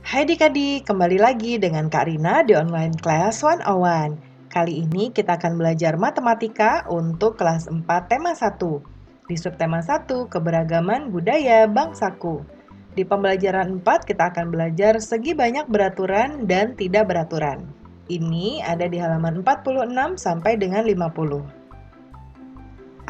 Hai adik-adik, kembali lagi dengan Kak Rina di Online Class 101. Kali ini kita akan belajar matematika untuk kelas 4 tema 1. Di subtema 1, keberagaman budaya bangsaku. Di pembelajaran 4, kita akan belajar segi banyak beraturan dan tidak beraturan. Ini ada di halaman 46 sampai dengan 50.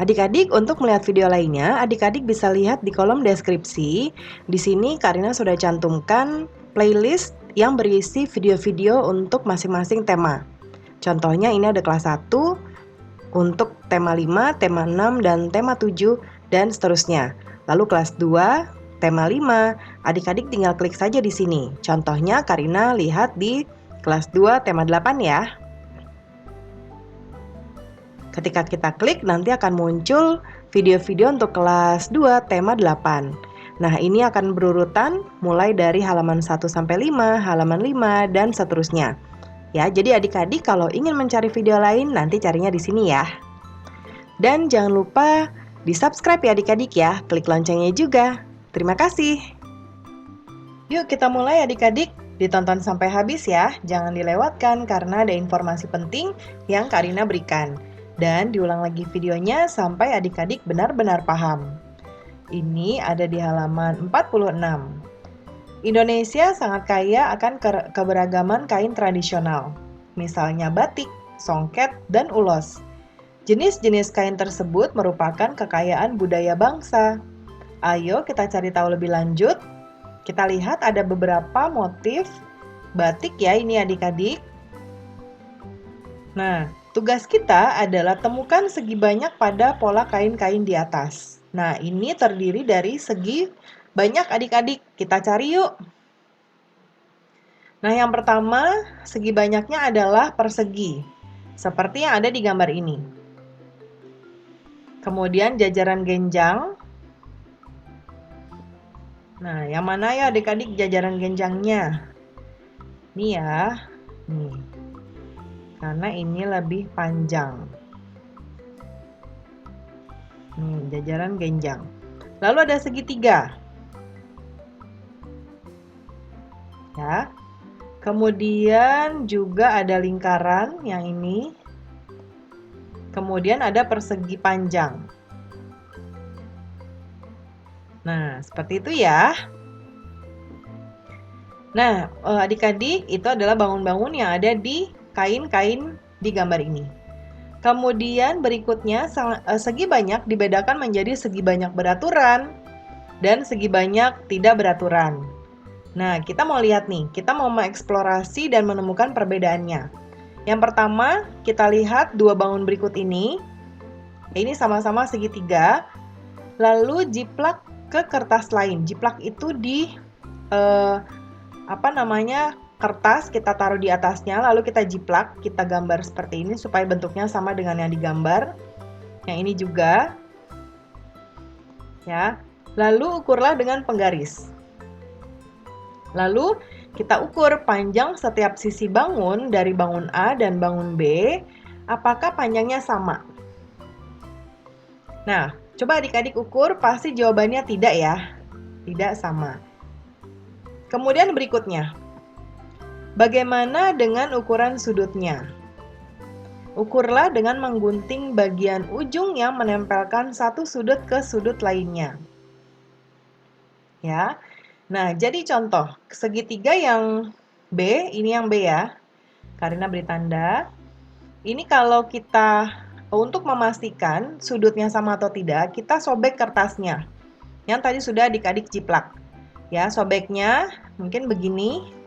Adik-adik, untuk melihat video lainnya, adik-adik bisa lihat di kolom deskripsi. Di sini Karina sudah cantumkan playlist yang berisi video-video untuk masing-masing tema. Contohnya ini ada kelas 1 untuk tema 5, tema 6, dan tema 7, dan seterusnya. Lalu kelas 2, tema 5, adik-adik tinggal klik saja di sini. Contohnya Karina lihat di kelas 2, tema 8 ya. Ketika kita klik, nanti akan muncul video-video untuk kelas 2 tema 8. Nah, ini akan berurutan mulai dari halaman 1 sampai 5, halaman 5, dan seterusnya. Ya, jadi adik-adik kalau ingin mencari video lain, nanti carinya di sini ya. Dan jangan lupa di-subscribe ya adik-adik ya, klik loncengnya juga. Terima kasih. Yuk kita mulai adik-adik, ditonton sampai habis ya, jangan dilewatkan karena ada informasi penting yang Karina berikan. Dan diulang lagi videonya sampai adik-adik benar-benar paham. Ini ada di halaman 46. Indonesia sangat kaya akan keberagaman kain tradisional, misalnya batik, songket, dan ulos. Jenis-jenis kain tersebut merupakan kekayaan budaya bangsa. Ayo kita cari tahu lebih lanjut. Kita lihat ada beberapa motif batik ya ini adik-adik. Nah, tugas kita adalah temukan segi banyak pada pola kain-kain di atas. Nah, ini terdiri dari segi banyak adik-adik. Kita cari yuk. Nah, yang pertama, segi banyaknya adalah persegi. Seperti yang ada di gambar ini. Kemudian jajaran genjang. Nah, yang mana ya adik-adik jajaran genjangnya? Ini ya. Nih. Karena ini lebih panjang. Nih, jajaran genjang. Lalu ada segitiga. Ya. Kemudian juga ada lingkaran yang ini. Kemudian ada persegi panjang. Nah, seperti itu ya. Nah, adik-adik, itu adalah bangun-bangun yang ada di kain-kain di gambar ini. Kemudian berikutnya, segi banyak dibedakan menjadi segi banyak beraturan dan segi banyak tidak beraturan. Nah, kita mau lihat nih, kita mau mengeksplorasi dan menemukan perbedaannya. Yang pertama, kita lihat dua bangun berikut ini. Ini sama-sama segitiga. Lalu jiplak ke kertas lain. Jiplak itu di kertas kita taruh di atasnya, lalu kita jiplak, kita gambar seperti ini supaya bentuknya sama dengan yang digambar. Yang ini juga. Ya. Lalu ukurlah dengan penggaris. Lalu kita ukur panjang setiap sisi bangun dari bangun A dan bangun B, apakah panjangnya sama? Nah, coba adik-adik ukur, pasti jawabannya tidak ya. Tidak sama. Kemudian berikutnya. Bagaimana dengan ukuran sudutnya? Ukurlah dengan menggunting bagian ujung yang menempelkan satu sudut ke sudut lainnya. Ya. Nah, jadi contoh, segitiga yang B, ini yang B ya. Karina beri tanda. Ini kalau kita untuk memastikan sudutnya sama atau tidak, kita sobek kertasnya. Yang tadi sudah adik-adik jiplak. Ya, sobeknya mungkin begini.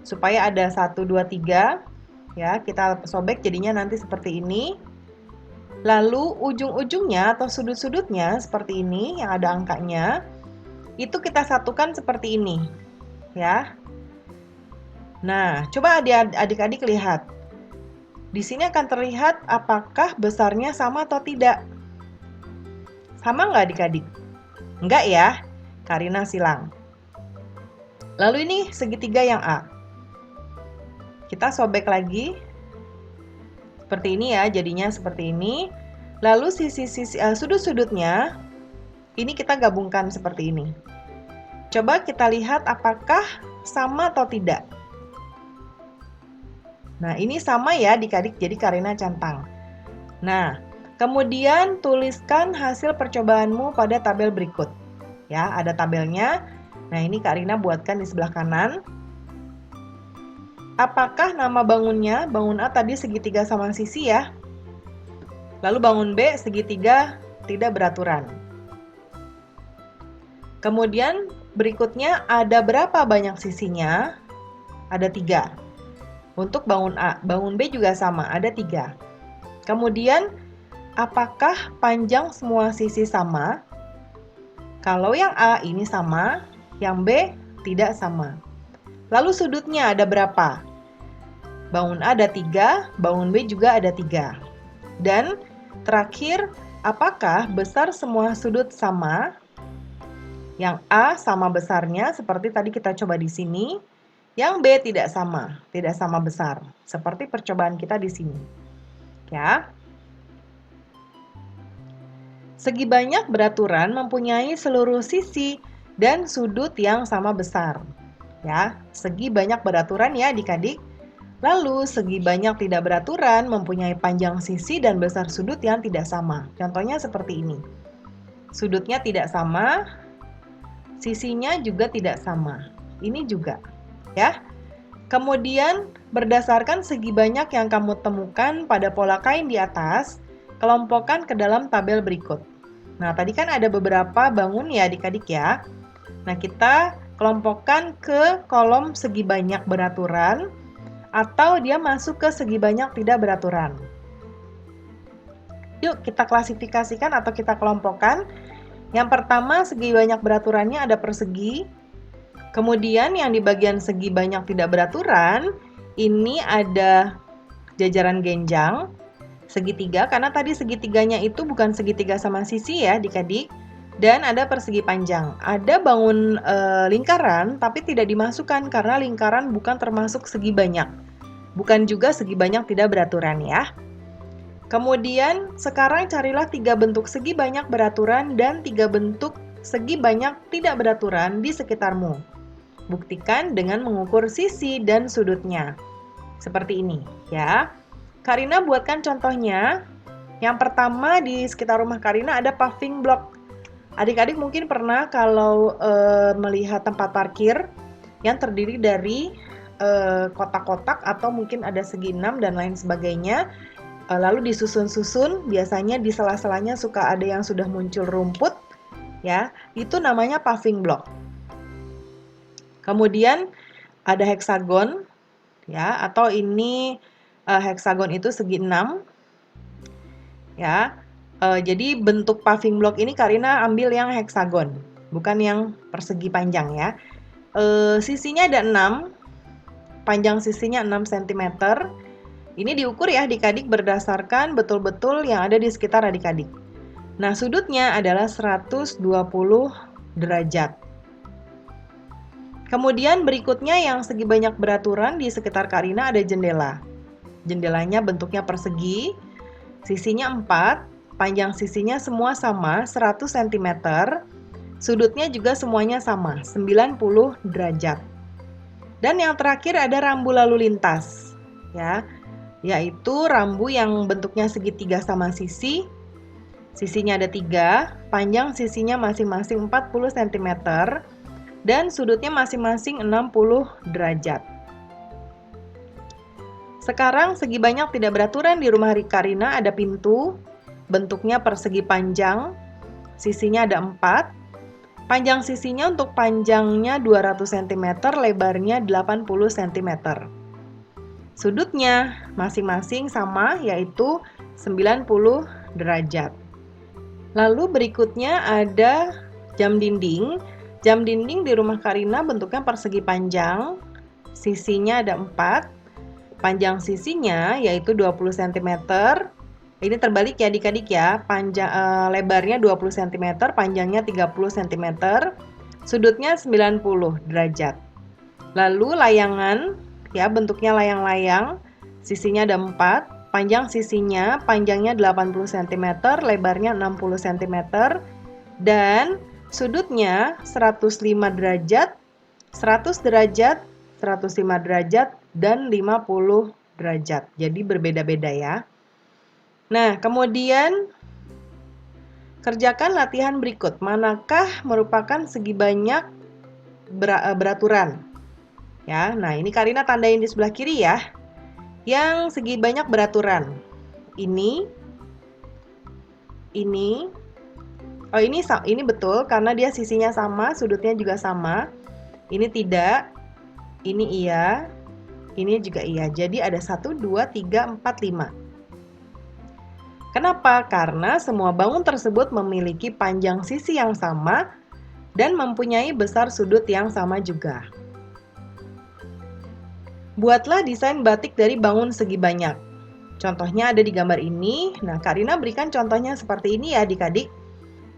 Supaya ada 1, 2, 3. Ya, kita sobek jadinya nanti seperti ini. Lalu ujung-ujungnya atau sudut-sudutnya seperti ini yang ada angkanya. Itu kita satukan seperti ini. Ya. Nah, coba adik-adik lihat. Di sini akan terlihat apakah besarnya sama atau tidak. Sama nggak adik-adik? Enggak ya? Karina silang. Lalu ini segitiga yang A. Kita sobek lagi. Seperti ini ya, jadinya seperti ini. Lalu sudut-sudutnya, ini kita gabungkan seperti ini. Coba kita lihat apakah sama atau tidak. Nah, ini sama ya adik-adik, jadi Karina centang. Nah, kemudian tuliskan hasil percobaanmu pada tabel berikut. Ya, ada tabelnya. Nah, ini Karina buatkan di sebelah kanan. Apakah nama bangunnya? Bangun A tadi segitiga sama sisi ya. Lalu bangun B segitiga tidak beraturan. Kemudian berikutnya ada berapa banyak sisinya? Ada 3. Untuk bangun A, bangun B juga sama, ada 3. Kemudian, apakah panjang semua sisi sama? Kalau yang A ini sama, yang B tidak sama. Lalu sudutnya ada berapa? Bangun A ada 3, bangun B juga ada 3. Dan terakhir, apakah besar semua sudut sama? Yang A sama besarnya, seperti tadi kita coba di sini. Yang B tidak sama besar, seperti percobaan kita di sini. Ya. Segi banyak beraturan mempunyai seluruh sisi dan sudut yang sama besar. Ya, segi banyak beraturan ya adik-adik. Lalu segi banyak tidak beraturan mempunyai panjang sisi dan besar sudut yang tidak sama. Contohnya seperti ini. Sudutnya tidak sama, sisinya juga tidak sama. Ini juga. Ya. Kemudian, berdasarkan segi banyak yang kamu temukan pada pola kain di atas, kelompokkan ke dalam tabel berikut. Nah, tadi kan ada beberapa bangun ya adik-adik ya. Nah, kita kelompokkan ke kolom segi banyak beraturan atau dia masuk ke segi banyak tidak beraturan. Yuk, kita klasifikasikan atau kita kelompokkan. Yang pertama, segi banyak beraturannya ada persegi. Kemudian yang di bagian segi banyak tidak beraturan, ini ada jajaran genjang, segitiga, karena tadi segitiganya itu bukan segitiga sama sisi ya adik-adik, dan ada persegi panjang. Ada bangun lingkaran, tapi tidak dimasukkan karena lingkaran bukan termasuk segi banyak. Bukan juga segi banyak tidak beraturan ya. Kemudian sekarang carilah 3 bentuk segi banyak beraturan dan 3 bentuk segi banyak tidak beraturan di sekitarmu. Buktikan dengan mengukur sisi dan sudutnya. Seperti ini, ya. Karina buatkan contohnya. Yang pertama di sekitar rumah Karina ada paving block. Adik-adik mungkin pernah kalau melihat tempat parkir yang terdiri dari kotak-kotak atau mungkin ada segi 6 dan lain sebagainya. Lalu disusun-susun, biasanya di sela-selanya suka ada yang sudah muncul rumput, ya. Itu namanya paving block. Kemudian ada heksagon, ya, atau ini heksagon itu segi 6, ya. Jadi bentuk paving block ini Karina ambil yang heksagon, bukan yang persegi panjang ya. Sisinya ada 6, panjang sisinya 6 cm. Ini diukur ya adik-adik berdasarkan betul-betul yang ada di sekitar adik-adik. Nah, sudutnya adalah 120 derajat. Kemudian berikutnya yang segi banyak beraturan di sekitar Karina ada jendela. Jendelanya bentuknya persegi, sisinya 4, panjang sisinya semua sama 100 cm, sudutnya juga semuanya sama 90 derajat. Dan yang terakhir ada rambu lalu lintas, ya, yaitu rambu yang bentuknya segitiga sama sisi, sisinya ada 3, panjang sisinya masing-masing 40 cm, dan sudutnya masing-masing 60 derajat. Sekarang segi banyak tidak beraturan di rumah Karina ada pintu, bentuknya persegi panjang, sisinya ada 4, panjang sisinya untuk panjangnya 200 cm, lebarnya 80 cm. Sudutnya masing-masing sama yaitu 90 derajat. Lalu berikutnya ada jam dinding. Jam dinding di rumah Karina bentuknya persegi panjang, sisinya ada 4, panjang sisinya yaitu 20 cm. Ini terbalik ya adik-adik ya, lebarnya 20 cm, panjangnya 30 cm, sudutnya 90 derajat. Lalu layangan, ya bentuknya layang-layang, sisinya ada 4, panjang sisinya, panjangnya 80 cm, lebarnya 60 cm, dan Sudutnya 105 derajat, 100 derajat, 105 derajat, dan 50 derajat. Jadi berbeda-beda ya. Nah, kemudian kerjakan latihan berikut. Manakah merupakan segi banyak beraturan? Ya, nah ini Karina tandain di sebelah kiri ya. Yang segi banyak beraturan. Ini. Oh, ini betul karena dia sisinya sama, sudutnya juga sama. Ini tidak. Ini iya. Ini juga iya. Jadi ada 1, 2, 3, 4, 5. Kenapa? Karena semua bangun tersebut memiliki panjang sisi yang sama dan mempunyai besar sudut yang sama juga. Buatlah desain batik dari bangun segi banyak. Contohnya ada di gambar ini. Nah, Karina berikan contohnya seperti ini ya adik-adik.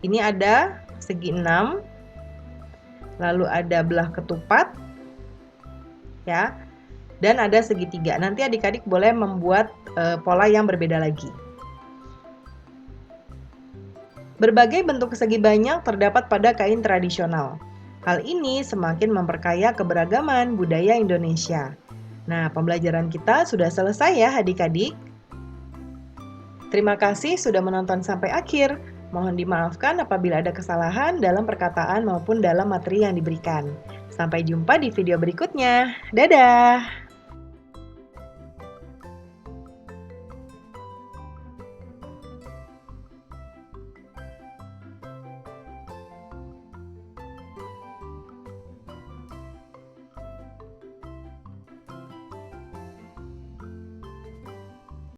Ini ada segi 6, lalu ada belah ketupat, ya, dan ada segitiga. Nanti adik-adik boleh membuat pola yang berbeda lagi. Berbagai bentuk segi banyak terdapat pada kain tradisional. Hal ini semakin memperkaya keberagaman budaya Indonesia. Nah, pembelajaran kita sudah selesai ya adik-adik. Terima kasih sudah menonton sampai akhir. Mohon dimaafkan apabila ada kesalahan dalam perkataan maupun dalam materi yang diberikan. Sampai jumpa di video berikutnya. Dadah!